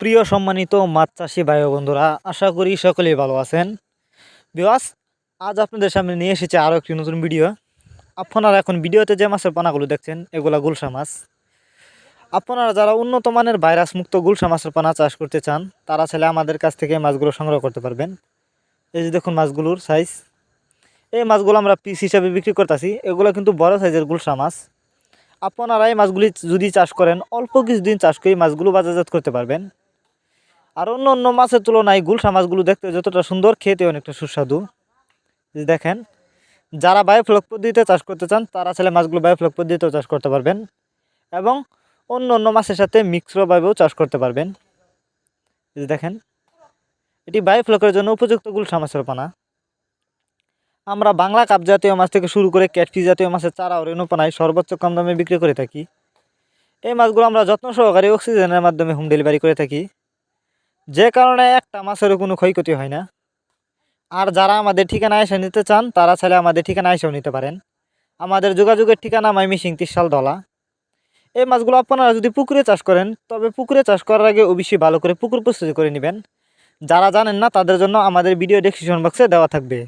সুপ্রিয় সম্মানিত মাছ চাষি ভাই ও বন্ধুরা, আশা করি সকলেই ভালো আছেন। বিওয়াস, আজ আপনাদের সামনে নিয়ে এসেছে আরও একটি নতুন ভিডিও। আপনারা এখন ভিডিওতে যে মাছের পানাগুলো দেখছেন, এগুলা গুলশা মাছ। আপনারা যারা উন্নত মানের ভাইরাস মুক্ত গুলশা মাছের পানা চাষ করতে চান, তারা চাইলে আমাদের কাছ থেকে মাছগুলো সংগ্রহ করতে পারবেন। এই যে দেখুন মাছগুলোর সাইজ। এই মাছগুলো আমরা পিস হিসাবে বিক্রি করতেছি। এগুলো কিন্তু বড় সাইজের গুলশা মাছ। আপনারা এই মাছগুলি যদি চাষ করেন, অল্প কিছুদিন চাষ করে মাছগুলো বাজারজাত করতে পারবেন। আর অন্য অন্য মাছের তুলনায় গুলশা মাছগুলো দেখতে যতটা সুন্দর, খেতে অনেকটা সুস্বাদু। দেখেন, যারা বায়োফ্লক পদ্ধতিতে চাষ করতে চান, তারা ছেলে মাছগুলো বায়োফ্লক পদ্ধতিতেও চাষ করতে পারবেন এবং অন্য অন্য মাছের সাথে মিক্সডভাবেও চাষ করতে পারবেন। দেখেন, এটি বায়োফ্লকের জন্য উপযুক্ত গুলশা মাছের পানা। আমরা বাংলা কাপ জাতীয় মাছ থেকে শুরু করে ক্যাটফিশ জাতীয় মাছের চারা ও রেণুপানায় সর্বোচ্চ কম দামে বিক্রি করে থাকি। এই মাছগুলো আমরা যত্ন সহকারে অক্সিজেনের মাধ্যমে হোম ডেলিভারি করে থাকি, যে কারণে একটা মাছেরও কোনো ক্ষয়ক্ষতি হয় না। আর যারা আমাদের ঠিকানা এসে নিতে চান, তারা চাইলে আমাদের ঠিকানা এসেও নিতে পারেন। আমাদের যোগাযোগের ঠিকানা ময়মনসিংহ ৩০ দলা। এই মাছগুলো আপনারা যদি পুকুরে চাষ করেন, তবে পুকুরে চাষ করার আগে অবশ্যই ভালো করে পুকুর প্রস্তুতি করে নেবেন। যারা জানেন না, তাদের জন্য আমাদের ভিডিও ডেসক্রিপশন বক্সে দেওয়া থাকবে।